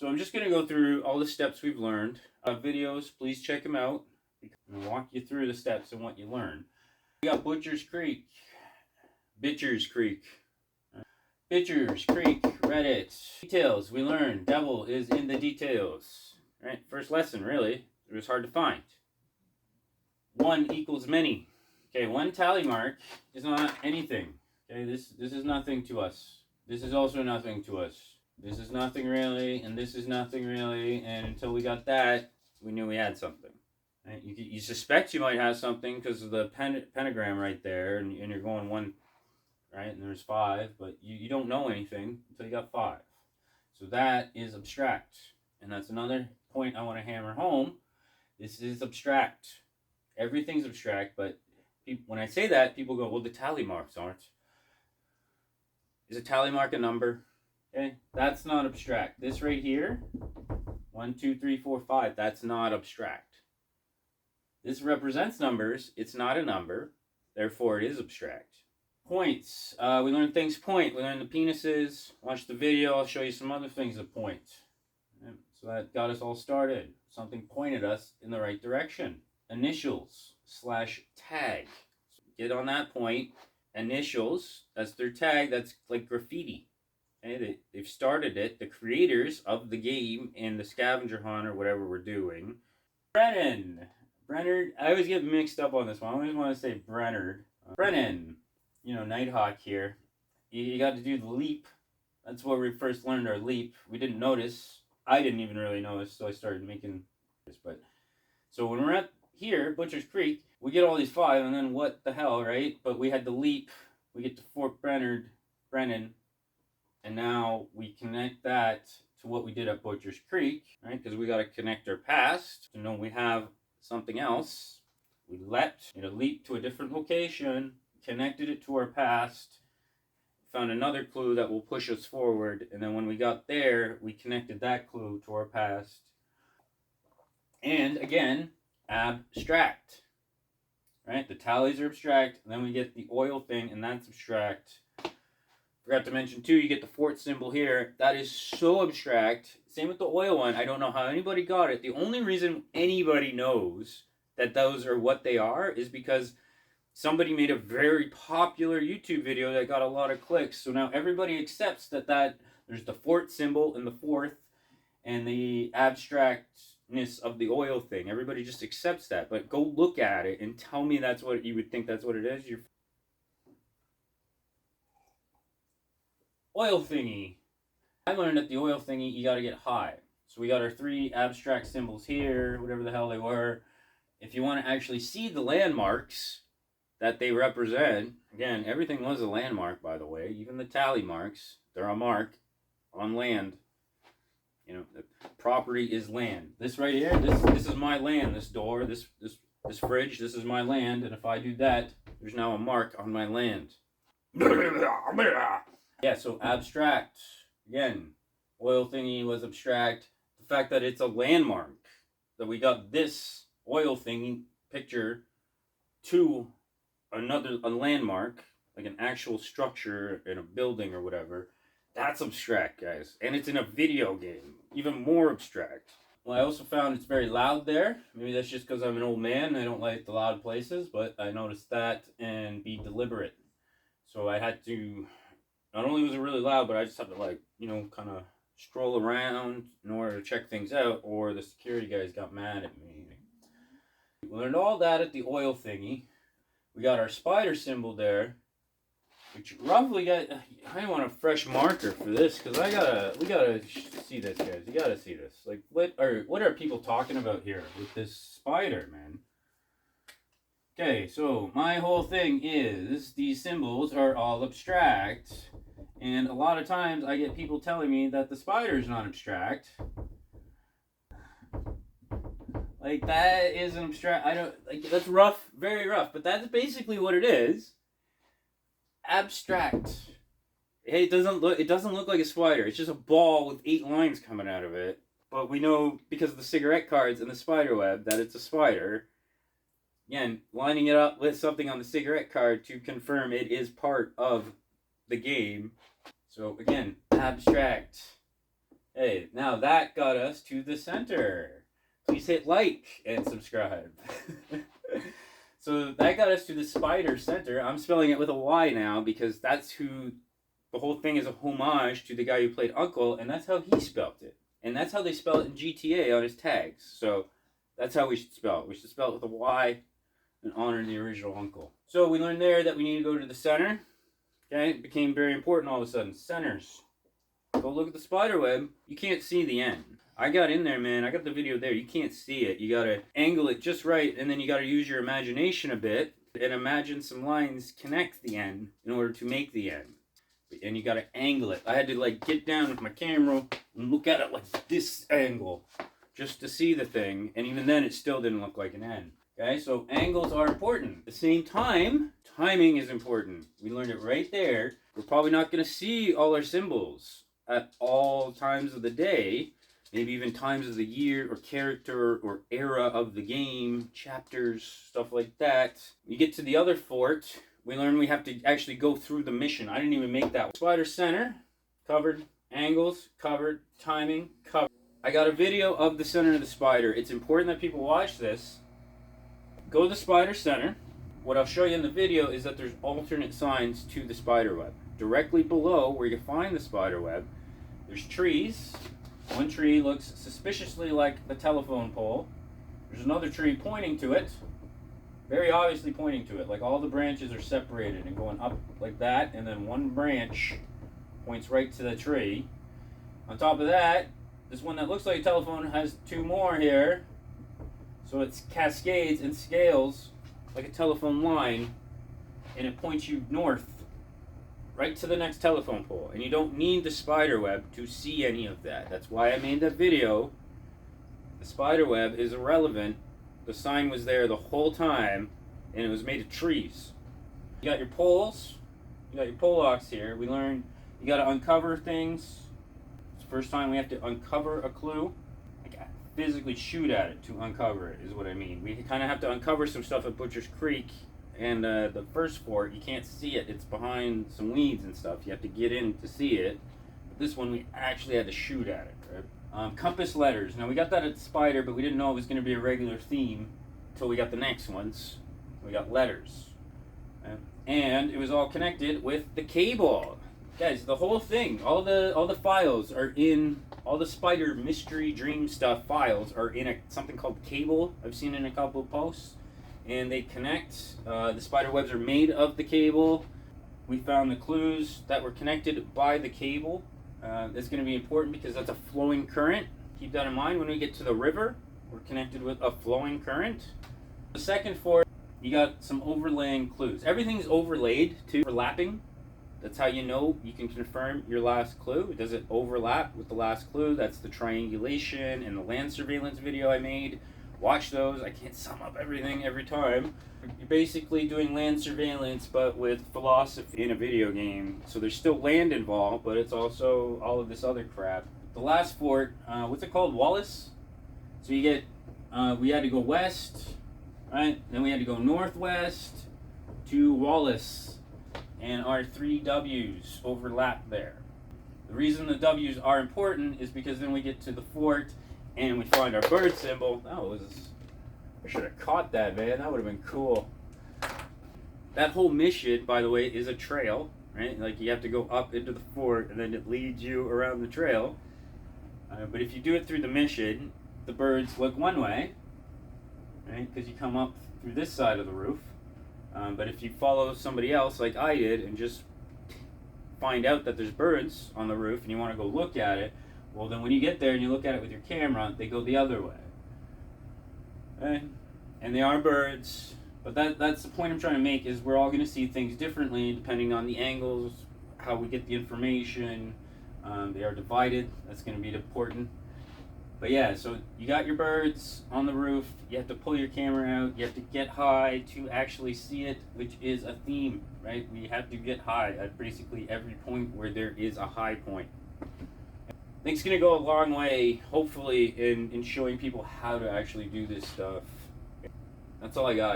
So I'm just going to go through all the steps we've learned. Videos, please check them out. I'm walk you through the steps and what you learn. We got Bitchers Creek, Reddit. Details, we learned devil is in the details. Right, first lesson, really. It was hard to find. 1 equals many. Okay, 1 tally mark is not anything. Okay, this is nothing to us. This is also nothing to us. This is nothing really, and this is nothing really, and until we got that, we knew we had something. Right? You suspect you might have something because of the pentagram right there, and you're going 1, right, and there's 5, but you don't know anything until you got 5. So that is abstract, and that's another point I want to hammer home. This is abstract. Everything's abstract, but when I say that, people go, well, the tally marks aren't. Is a tally mark a number? Okay, that's not abstract. This right here, 1, 2, 3, 4, 5, that's not abstract. This represents numbers. It's not a number. Therefore, it is abstract. Points. We learned things point. We learned the penises. Watch the video. I'll show you some other things that point. So that got us all started. Something pointed us in the right direction. Initials / tag. So get on that point. Initials, that's their tag. That's like graffiti. Okay? They've started it. The creators of the game and the scavenger hunt or whatever we're doing. Brennan. I always get mixed up on this one. I always want to say Brennard. Brennan. You know, Nighthawk here. You got to do the leap. That's where we first learned our leap. We didn't notice. I didn't even really notice, so I started making this. But so when we're at here, Butcher's Creek, we get all these 5, and then what the hell, right? But we had the leap. We get to Fort Brennan, and now we connect that to what we did at Butcher's Creek, right? Because we got to connect our past to know we have something else. We leapt, made a leap to a different location, connected it to our past, found another clue that will push us forward, and then when we got there, we connected that clue to our past. And again, abstract. Right? The tallies are abstract, and then we get the oil thing, and that's abstract. Forgot to mention too, you get the fort symbol here. That is so abstract. Same with the oil one. I don't know how anybody got it. The only reason anybody knows that those are what they are is because somebody made a very popular YouTube video that got a lot of clicks. So now everybody accepts that there's the fort symbol in the fourth and the abstractness of the oil thing. Everybody just accepts that. But go look at it and tell me that's what you would think that's what it is. Oil thingy. I learned that the oil thingy, you got to get high. So we got our 3 abstract symbols here, whatever the hell they were. If you want to actually see the landmarks that they represent, again, everything was a landmark, by the way. Even the tally marks, they're a mark on land. You know, the property is land. This right here, this is my land. This door, this fridge, this is my land. And if I do that, there's now a mark on my land. Yeah, so abstract. Again, oil thingy was abstract. The fact that it's a landmark, that we got this oil thingy picture to a landmark, like an actual structure in a building or whatever, that's abstract, guys. And it's in a video game, even more abstract. Well, I also found it's very loud there. Maybe that's just because I'm an old man and I don't like the loud places, but I noticed that and be deliberate. So I had to, not only was it really loud, but I just had to, like, you know, kind of stroll around in order to check things out, or the security guys got mad at me. We learned all that at the oil thingy. We got our spider symbol there, which roughly got. I want a fresh marker for this because we gotta see this, guys. You gotta see this. Like, what are people talking about here with this spider, man? Okay, so my whole thing is these symbols are all abstract, and a lot of times I get people telling me that the spider is not abstract. Like, that is an abstract. I don't like. That's rough, very rough. But that's basically what it is. Abstract. Hey, it doesn't look like a spider. It's just a ball with 8 lines coming out of it. But we know because of the cigarette cards and the spider web that it's a spider. Again, lining it up with something on the cigarette card to confirm it is part of the game. So again, abstract. Hey, now that got us to the center. Please hit like and subscribe. So that got us to the spider center. I'm spelling it with a Y now because that's who the whole thing is, a homage to the guy who played Uncle, and that's how he spelt it. And that's how they spell it in GTA on his tags. So that's how we should spell it. We should spell it with a Y and honor the original Uncle. So we learned there that we need to go to the center. Okay, it became very important all of a sudden. Centers. Go look at the spider web. You can't see the end. I got in there, man. I got the video there. You can't see it. You gotta angle it just right, and then you gotta use your imagination a bit and imagine some lines connect the end in order to make the end. And you gotta angle it. I had to like get down with my camera and look at it like this angle just to see the thing, and even then it still didn't look like an end. Okay, so angles are important. At the same time, timing is important. We learned it right there. We're probably not gonna see all our symbols at all times of the day, maybe even times of the year or character or era of the game, chapters, stuff like that. You get to the other fort, we learn we have to actually go through the mission. I didn't even make that. Spider center, covered. Angles, covered. Timing, covered. I got a video of the center of the spider. It's important that people watch this. Go to the spider center. What I'll show you in the video is that there's alternate signs to the spider web. Directly below where you find the spider web, there's trees. One tree looks suspiciously like the telephone pole. There's another tree pointing to it, very obviously pointing to it, like all the branches are separated and going up like that, and then one branch points right to the tree. On top of that, this one that looks like a telephone has two more here, so it cascades and scales like a telephone line, and it points you north right to the next telephone pole, and you don't need the spider web to see any of that. That's why I made that video. The spider web is irrelevant. The sign was there the whole time, and it was made of trees. You got your poles, you got your pole locks here. We learned you got to uncover things. It's the first time we have to uncover a clue. Like physically shoot at it to uncover it is what I mean. We kind of have to uncover some stuff at Butcher's Creek. And the first fort, you can't see it. It's behind some weeds and stuff. You have to get in to see it. But this one, we actually had to shoot at it. Right? Compass letters. Now, we got that at the spider, but we didn't know it was going to be a regular theme until we got the next ones. We got letters. Right? And it was all connected with the cable. Guys, the whole thing, all the files are in, all the spider mystery dream stuff files are in something called cable. I've seen in a couple of posts. And they connect. The spider webs are made of the cable. We found the clues that were connected by the cable. That's going to be important because that's a flowing current. Keep that in mind when we get to the river. We're connected with a flowing current. The second fort, you got some overlaying clues. Everything's overlaid too, overlapping. That's how you know you can confirm your last clue. Does it overlap with the last clue? That's the triangulation and the land surveillance video I made. Watch those. I can't sum up everything every time. You're basically doing land surveillance, but with philosophy in a video game. So there's still land involved, but it's also all of this other crap. The last fort, what's it called? Wallace? So you get, we had to go west, right? Then we had to go northwest to Wallace. And our three W's overlap there. The reason the W's are important is because then we get to the fort and we find our bird symbol. I should have caught that, man. That would have been cool. That whole mission, by the way, is a trail, right? Like you have to go up into the fort and then it leads you around the trail. But if you do it through the mission, the birds look one way, right? Because you come up through this side of the roof. But if you follow somebody else like I did and just find out that there's birds on the roof and you want to go look at it, well, then when you get there and you look at it with your camera, they go the other way. Okay? And they are birds, but that's the point I'm trying to make is we're all going to see things differently depending on the angles, how we get the information. They are divided. That's going to be important. But yeah, so you got your birds on the roof. You have to pull your camera out. You have to get high to actually see it, which is a theme, right? We have to get high at basically every point where there is a high point. I think it's going to go a long way, hopefully, in showing people how to actually do this stuff. That's all I got.